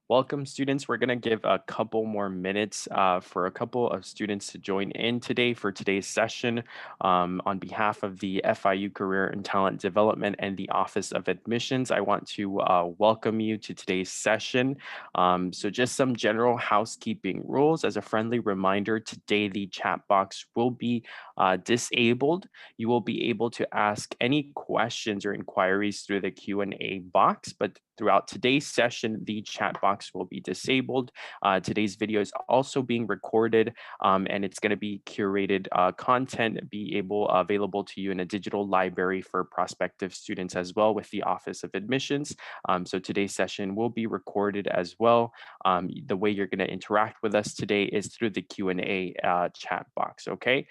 Welcome, students. We're going to give a couple more minutes for a couple of students to join in today for today's session. On behalf of the FIU Career and Talent Development and the Office of Admissions, I want to welcome you to today's session. So just some general housekeeping rules. As a friendly reminder, today the chat box will be disabled. You will be able to ask any questions or inquiries through the Q&A box, but throughout today's session, the chat box will be disabled. Today's video is also being recorded, and it's going to be curated content available to you in a digital library for prospective students as well with the Office of Admissions. So today's session will be recorded as well. The way you're going to interact with us today is through the Q&A chat box, okay?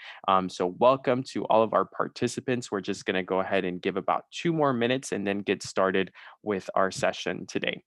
So welcome to all of our participants. We're just going to go ahead and give about 2 more minutes and then get started with our session today.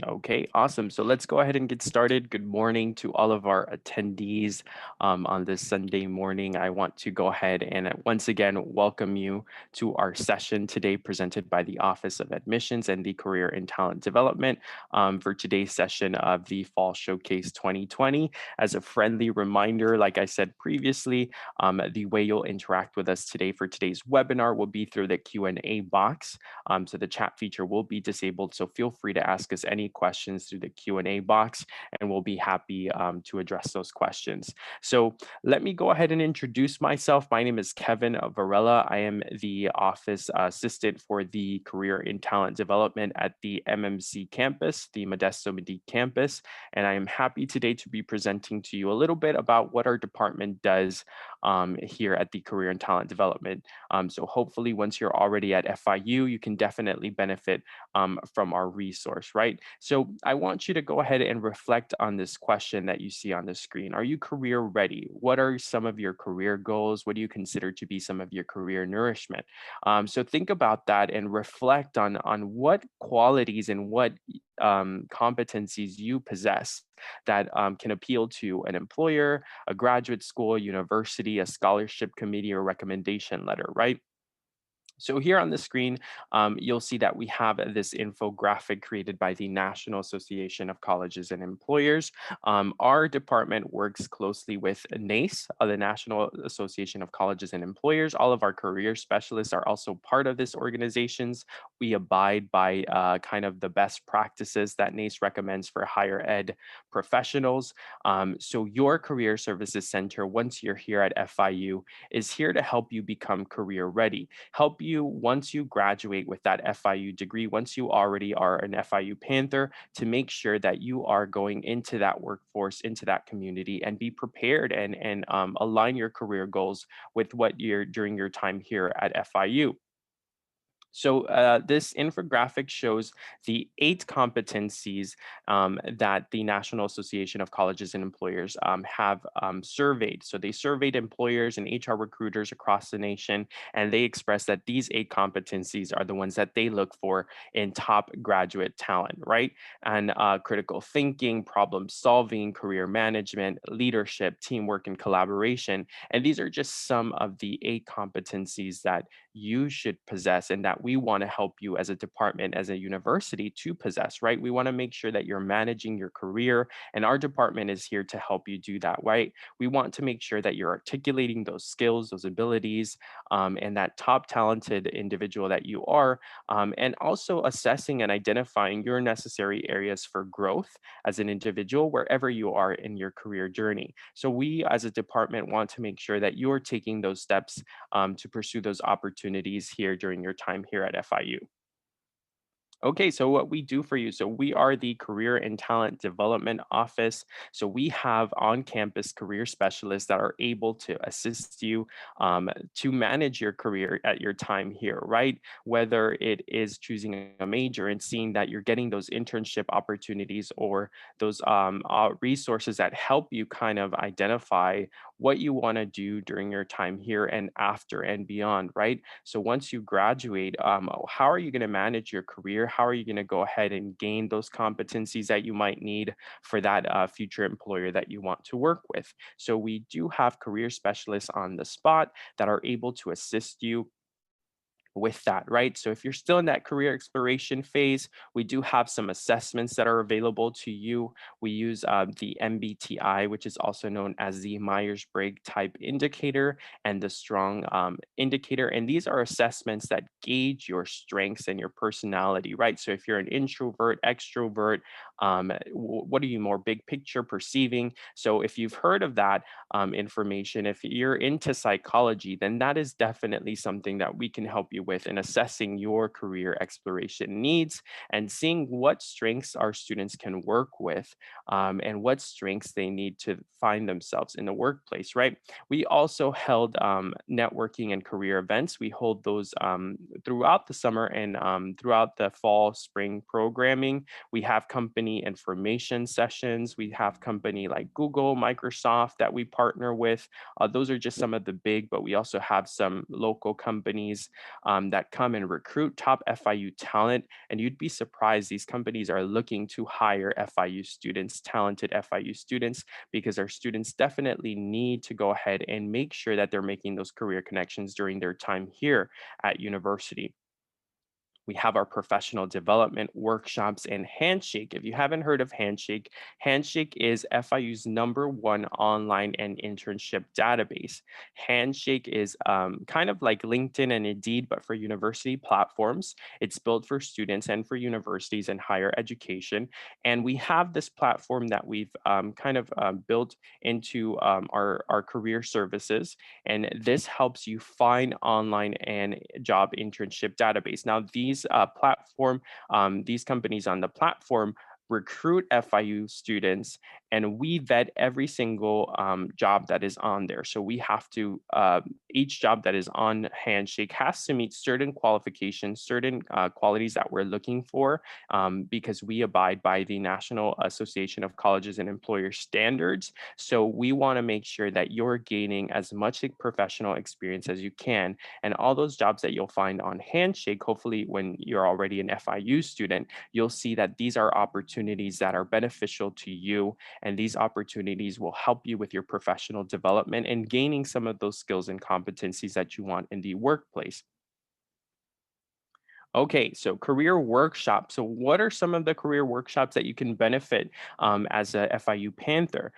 Okay, awesome. So let's go ahead and get started. Good morning to all of our attendees on this Sunday morning. I want to go ahead and once again welcome you to our session today presented by the Office of Admissions and the Career and Talent Development for today's session of the Fall Showcase 2020. As a friendly reminder, like I said previously, the way you'll interact with us today for today's webinar will be through the Q&A box. So the chat feature will be disabled, so feel free to ask us any questions through the Q&A box, and we'll be happy to address those questions. So let me go ahead and introduce myself. My name is Kevin Varela. I am the office assistant for the Career and Talent Development at the MMC campus, the Modesto Medici campus, and I am happy today to be presenting to you a little bit about what our department does here at the Career and Talent Development. So hopefully once you're already at FIU, you can definitely benefit from our resource, right? So I want you to go ahead and reflect on this question that you see on the screen. Are you career ready? What are some of your career goals? What do you consider to be some of your career nourishment? So think about that and reflect on what qualities and what competencies you possess that can appeal to an employer, a graduate school, university, a scholarship committee, or recommendation letter, right? So here on the screen, you'll see that we have this infographic created by the National Association of Colleges and Employers. Our department works closely with NACE, the National Association of Colleges and Employers. All of our career specialists are also part of this organizations. We abide by kind of the best practices that NACE recommends for higher ed professionals. So your Career Services Center, once you're here at FIU, is here to help you become career ready, help you once you graduate with that FIU degree, once you already are an FIU Panther, to make sure that you are going into that workforce, into that community, and be prepared and align your career goals with what you're during your time here at FIU. So this infographic shows the 8 competencies that the National Association of Colleges and Employers have surveyed. So they surveyed employers and HR recruiters across the nation, and they expressed that these 8 competencies are the ones that they look for in top graduate talent, right? And critical thinking, problem solving, career management, leadership, teamwork, and collaboration. And these are just some of the 8 competencies that you should possess and that that we want to help you as a department, as a university to possess, right? We want to make sure that you're managing your career, and our department is here to help you do that, right? We want to make sure that you're articulating those skills, those abilities, and that top talented individual that you are, and also assessing and identifying your necessary areas for growth as an individual wherever you are in your career journey. So we as a department want to make sure that you're taking those steps to pursue those opportunities here during your time here at FIU. Okay, so what we do for you, so we are the Career and Talent Development Office. So we have on campus career specialists that are able to assist you to manage your career at your time here, right? Whether it is choosing a major and seeing that you're getting those internship opportunities or those resources that help you kind of identify what you want to do during your time here and after and beyond, right? So once you graduate, how are you going to manage your career? How are you going to go ahead and gain those competencies that you might need for that future employer that you want to work with? So we do have career specialists on the spot that are able to assist you with that, right? So if you're still in that career exploration phase, we do have some assessments that are available to you. We use the MBTI, which is also known as the Myers-Briggs Type Indicator and the Strong Indicator. And these are assessments that gauge your strengths and your personality, right? So if you're an introvert, extrovert, what are you more big picture perceiving? So if you've heard of that information, if you're into psychology, then that is definitely something that we can help you with in assessing your career exploration needs and seeing what strengths our students can work with and what strengths they need to find themselves in the workplace, right? We also held networking and career events. We hold those throughout the summer and throughout the fall, spring programming. We have company information sessions. We have company like Google, Microsoft that we partner with. Those are just some of the big, but we also have some local companies that come and recruit top FIU talent. And you'd be surprised, these companies are looking to hire FIU students, talented FIU students, because our students definitely need to go ahead and make sure that they're making those career connections during their time here at university. We have our professional development workshops and Handshake. If you haven't heard of Handshake, Handshake is FIU's #1 online and internship database. Handshake is kind of like LinkedIn and Indeed, but for university platforms. It's built for students and for universities and higher education. And we have this platform that we've kind of built into our career services. And this helps you find online and job internship database. Now, these companies on the platform recruit FIU students, and we vet every single job that is on there. So we have to each job that is on Handshake has to meet certain qualifications, certain qualities that we're looking for, because we abide by the National Association of Colleges and Employers standards. So we want to make sure that you're gaining as much professional experience as you can. And all those jobs that you'll find on Handshake, hopefully when you're already an FIU student, you'll see that these are opportunities that are beneficial to you. And these opportunities will help you with your professional development and gaining some of those skills and competencies that you want in the workplace. Okay, so career workshops. So, what are some of the career workshops that you can benefit as a FIU Panther?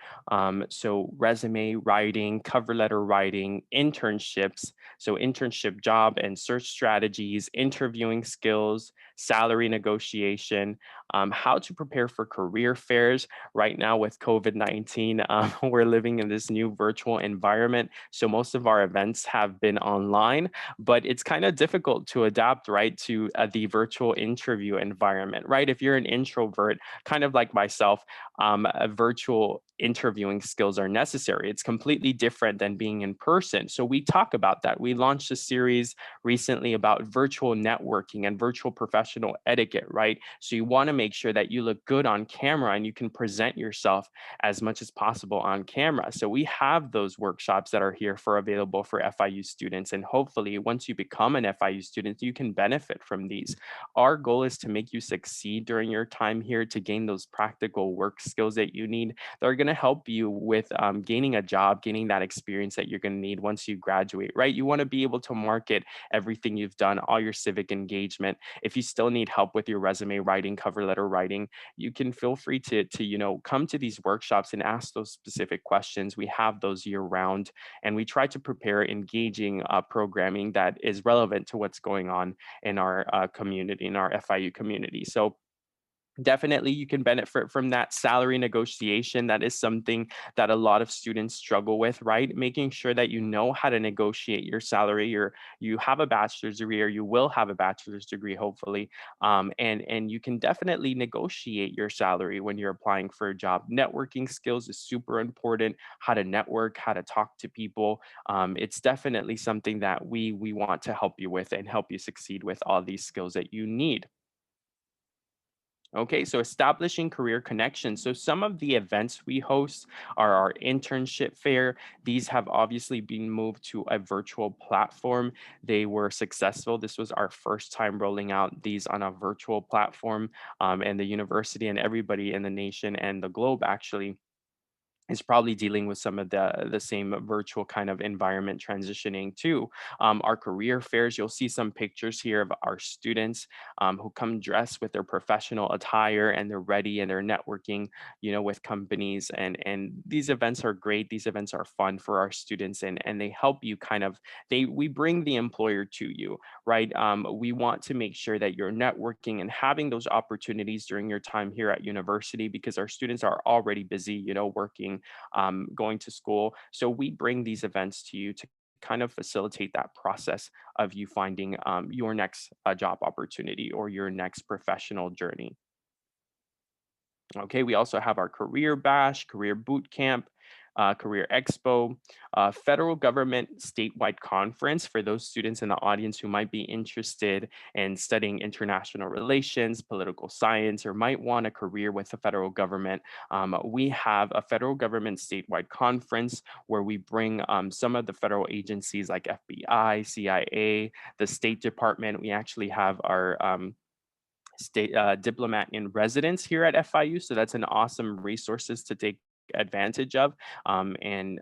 So, resume writing, cover letter writing, internships. So, internship job and search strategies, interviewing skills, salary negotiation, how to prepare for career fairs. Right now, with COVID-19, we're living in this new virtual environment. So, most of our events have been online, but it's kind of difficult to adapt, right, to the virtual interview environment, right? If you're an introvert, kind of like myself, a virtual interviewing skills are necessary. It's completely different than being in person. So we talk about that. We launched a series recently about virtual networking and virtual professional etiquette, right? So you want to make sure that you look good on camera and you can present yourself as much as possible on camera. So we have those workshops that are here for available for FIU students. And hopefully once you become an FIU student, you can benefit from these. Our goal is to make you succeed during your time here to gain those practical work skills that you need. That are going to to help you with gaining a job, gaining that experience that you're going to need once you graduate, right? You want to be able to market everything you've done, all your civic engagement. If you still need help with your resume writing, cover letter writing, you can feel free to come to these workshops and ask those specific questions. We have those year round, and we try to prepare engaging programming that is relevant to what's going on in our community, in our FIU community. So definitely you can benefit from that salary negotiation. That is something that a lot of students struggle with, right? Making sure that you know how to negotiate your salary. You have a bachelor's degree, or you will have a bachelor's degree, hopefully. And you can definitely negotiate your salary when you're applying for a job. Networking skills is super important. How to network, how to talk to people. It's definitely something that we want to help you with and help you succeed with all these skills that you need. Okay, so establishing career connections. So some of the events we host are our internship fair. These have obviously been moved to a virtual platform. They were successful. This was our first time rolling out these on a virtual platform, and the university and everybody in the nation and the globe actually is probably dealing with some of the same virtual kind of environment transitioning to our career fairs. You'll see some pictures here of our students who come dressed with their professional attire, and they're ready and they're networking, with companies. And these events are great. These events are fun for our students, and they help you kind of we bring the employer to you, right? We want to make sure that you're networking and having those opportunities during your time here at university, because our students are already busy, working, going to school. So we bring these events to you to kind of facilitate that process of you finding your next job opportunity or your next professional journey. Okay, we also have our career bash, career boot camp, career expo, federal government statewide conference for those students in the audience who might be interested in studying international relations, political science, or might want a career with the federal government. We have a federal government statewide conference where we bring some of the federal agencies like FBI, CIA, the State Department. We actually have our state diplomat in residence here at FIU. So that's an awesome resources to take advantage of. And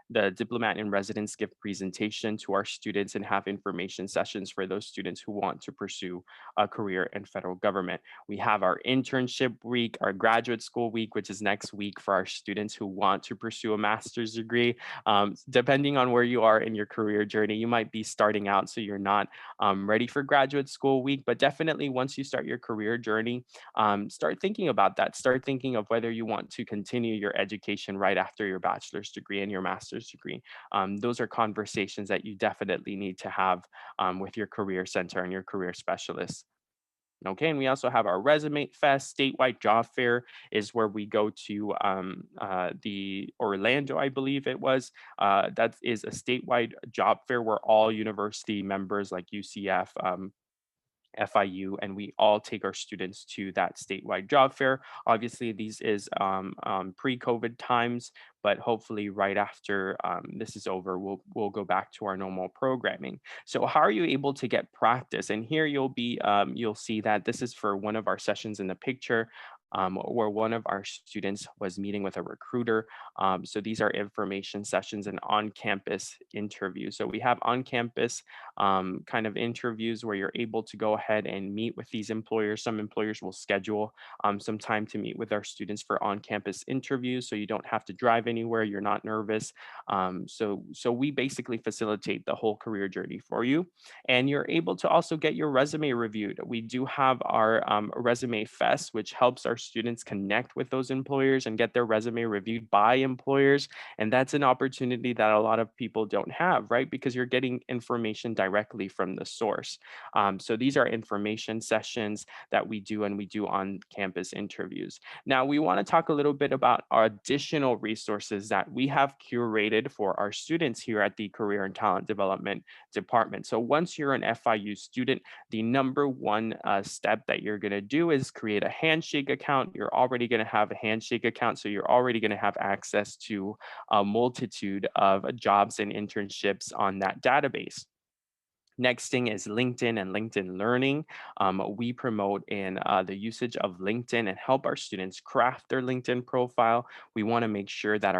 the diplomat in residence give presentation to our students and have information sessions for those students who want to pursue a career in federal government. We have our internship week, our graduate school week, which is next week for our students who want to pursue a master's degree. Depending on where you are in your career journey, you might be starting out, so you're not ready for graduate school week. But definitely, once you start your career journey, start thinking about that. Start thinking of whether you want to continue your education right after your bachelor's degree and your master's degree. Those are conversations that you definitely need to have with your career center and your career specialist. Okay, and we also have our Resume Fest. Statewide Job Fair is where we go to the Orlando, I believe it was. That is a statewide job fair where all university members like UCF, FIU, and we all take our students to that statewide job fair. Obviously, these is pre-COVID times, but hopefully, right after this is over, we'll go back to our normal programming. So, how are you able to get practice? And here you'll see that this is for one of our sessions in the picture. Where one of our students was meeting with a recruiter. So these are information sessions and on-campus interviews. So we have on-campus kind of interviews where you're able to go ahead and meet with these employers. Some employers will schedule some time to meet with our students for on-campus interviews, so you don't have to drive anywhere. You're not nervous. So we basically facilitate the whole career journey for you, and you're able to also get your resume reviewed. We do have our resume fest, which helps our students connect with those employers and get their resume reviewed by employers. And that's an opportunity that a lot of people don't have, right? Because you're getting information directly from the source. So these are information sessions that we do, and we do on campus interviews. Now, we want to talk a little bit about our additional resources that we have curated for our students here at the Career and Talent Development Department. So once you're an FIU student, the number one step that you're going to do is create a Handshake account. You're already going to have a Handshake account, so you're already going to have access to a multitude of jobs and internships on that database. Next thing is LinkedIn and LinkedIn Learning. We promote in the usage of LinkedIn and help our students craft their LinkedIn profile. We want to make sure that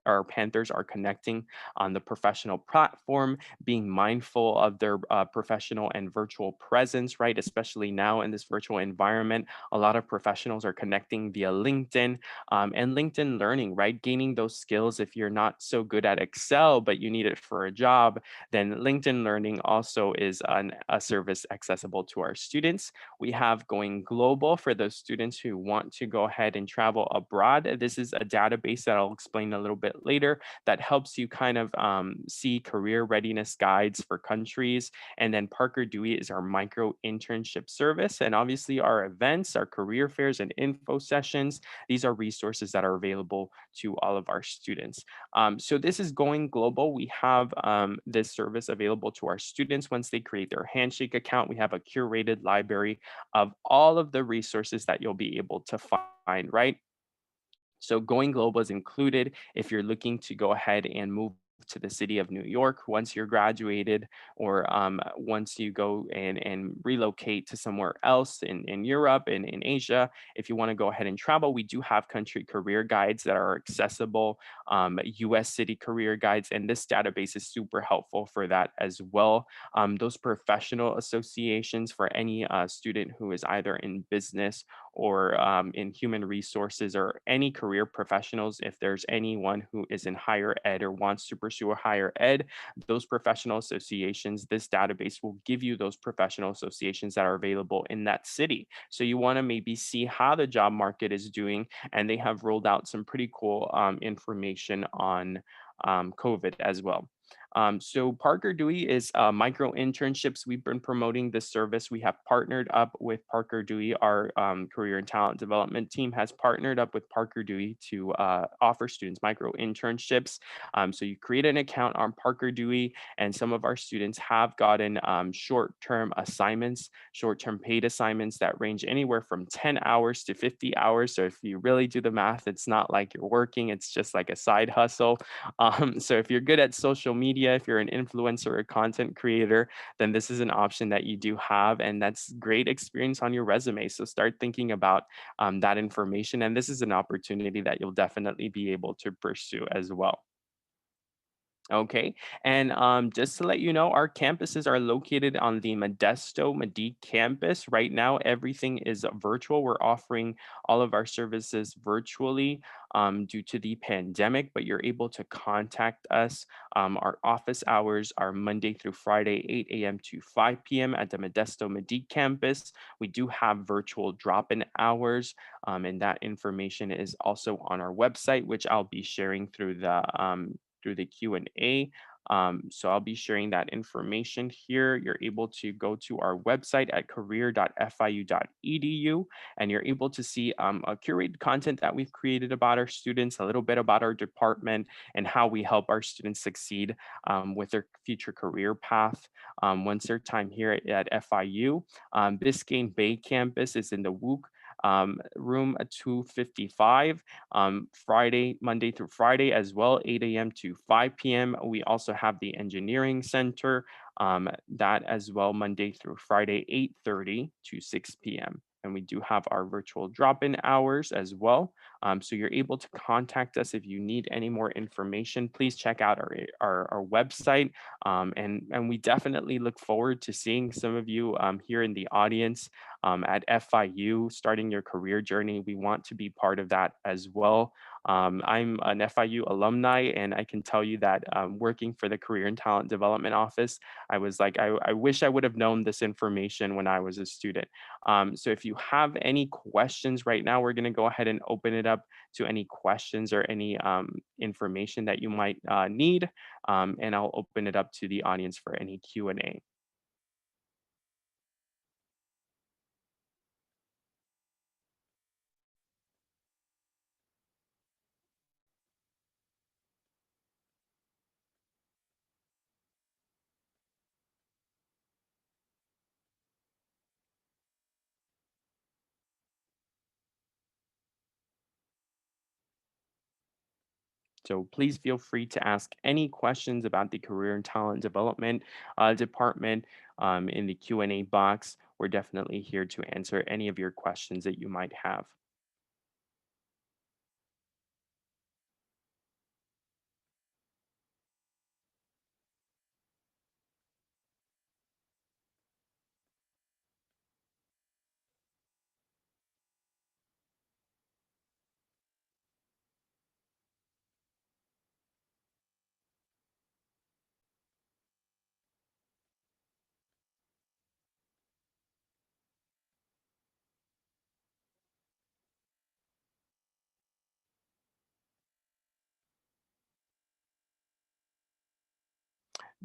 our Panthers are connecting on the professional platform, being mindful of their professional and virtual presence, right? Especially now in this virtual environment, a lot of professionals are connecting via LinkedIn and LinkedIn Learning, right? Gaining those skills if you're not so good at Excel, but you need it for a job, then LinkedIn Learning also is a service accessible to our students. We have Going Global for those students who want to go ahead and travel abroad. This is a database that I'll explain a little bit later that helps you kind of see career readiness guides for countries. And then Parker Dewey is our micro internship service. And obviously, our events, our career fairs, and info sessions, these are resources that are available to all of our students. So this is Going Global. We have this service available to our students once they create their Handshake account. We have a curated library of all of the resources that you'll be able to find, right? So Going Global is included if you're looking to go ahead and move to the city of New York once you're graduated, or once you go and relocate to somewhere else in Europe and in Asia. If you want to go ahead and travel, we do have country career guides that are accessible, US city career guides, and this database is super helpful for that as well. Those professional associations for any student who is either in business or in human resources or any career professionals, if there's anyone who is in higher ed or wants to pursue a higher ed, those professional associations, this database will give you those professional associations that are available in that city. So you want to maybe see how the job market is doing, and they have rolled out some pretty cool information on COVID as well. So Parker Dewey is micro internships. We've been promoting this service. We have partnered up with Parker Dewey. Our career and talent development team has partnered up with Parker Dewey to offer students micro internships. So you create an account on Parker Dewey, and some of our students have gotten short-term assignments, short-term paid assignments that range anywhere from 10 hours to 50 hours. So if you really do the math, it's not like you're working, it's just like a side hustle. So if you're good at social media, if you're an influencer or content creator, then this is an option that you do have, and that's great experience on your resume. So start thinking about that information, and this is an opportunity that you'll definitely be able to pursue as well. Okay. And just to let you know, our campuses are located on the Modesto Medique campus. Right now, everything is virtual. We're offering all of our services virtually due to the pandemic, but you're able to contact us. Our office hours are Monday through Friday, 8 a.m. to 5 p.m. at the Modesto Medique campus. We do have virtual drop in hours, and that information is also on our website, which I'll be sharing through the Q&A. So I'll be sharing that information here. You're able to go to our website at career.fiu.edu, and you're able to see a curated content that we've created about our students, a little bit about our department, and how we help our students succeed with their future career path once their time here at FIU. Biscayne Bay campus is in the WUC room 255, Monday through Friday as well, 8 a.m. to 5 p.m. We also have the Engineering Center, that as well, Monday through Friday, 8:30 to 6 p.m. And we do have our virtual drop-in hours as well. So you're able to contact us if you need any more information. Please check out our website. And we definitely look forward to seeing some of you here in the audience at FIU, starting your career journey. We want to be part of that as well. I'm an FIU alumni, and I can tell you that working for the Career and Talent Development Office, I was like, I wish I would have known this information when I was a student. So if you have any questions right now, we're going to go ahead and open it up to any questions or any information that you might need, and I'll open it up to the audience for any Q&A. So please feel free to ask any questions about the Career and Talent Development department in the Q&A box. We're definitely here to answer any of your questions that you might have.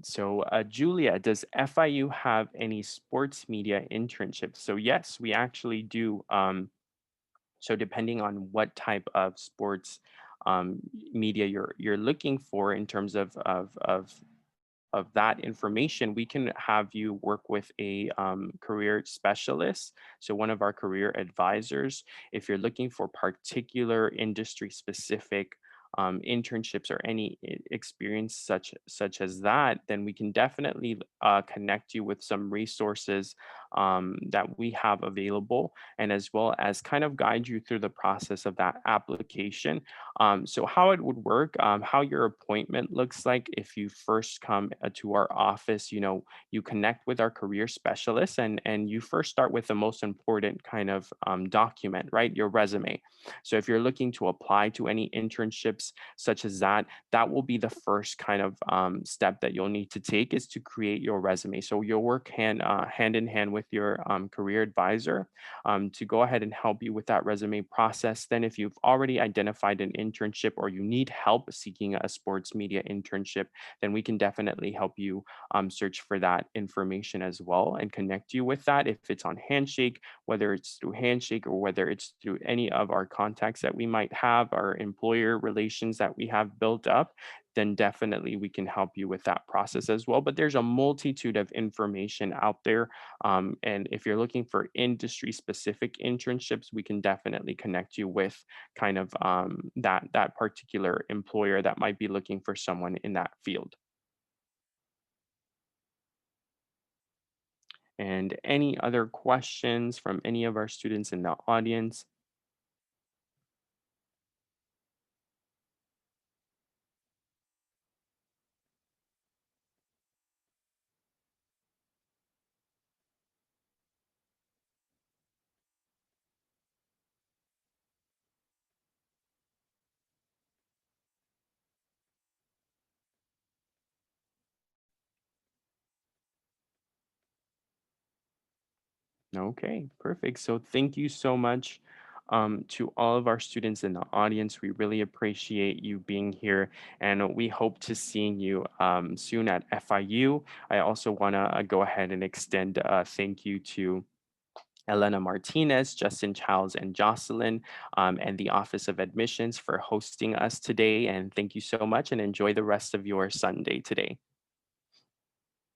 So, Julia, does FIU have any sports media internships? So, yes, we actually do. So, depending on what type of sports media you're looking for in terms of that information, we can have you work with a career specialist. So, one of our career advisors, if you're looking for particular industry specific internships or any experience such as that, then we can definitely connect you with some resources that we have available, and as well as kind of guide you through the process of that application. So how it would work, how your appointment looks like if you first come to our office, you connect with our career specialist, and you first start with the most important kind of document, right? Your resume. So if you're looking to apply to any internships such as that, that will be the first kind of step that you'll need to take is to create your resume. So you'll work hand in hand with your career advisor to go ahead and help you with that resume process. Then, if you've already identified an internship or you need help seeking a sports media internship, then we can definitely help you search for that information as well and connect you with that. If it's on Handshake, whether it's through Handshake or whether it's through any of our contacts that we might have, our employer relations that we have built up, then definitely we can help you with that process as well. But there's a multitude of information out there, and if you're looking for industry specific internships, we can definitely connect you with kind of that particular employer that might be looking for someone in that field. And any other questions from any of our students in the audience? Okay, perfect. So thank you so much to all of our students in the audience. We really appreciate you being here, and we hope to seeing you soon at FIU. I also want to go ahead and extend a thank you to Elena Martinez, Justin Childs, and Jocelyn, and the Office of Admissions for hosting us today. And thank you so much, and enjoy the rest of your Sunday today.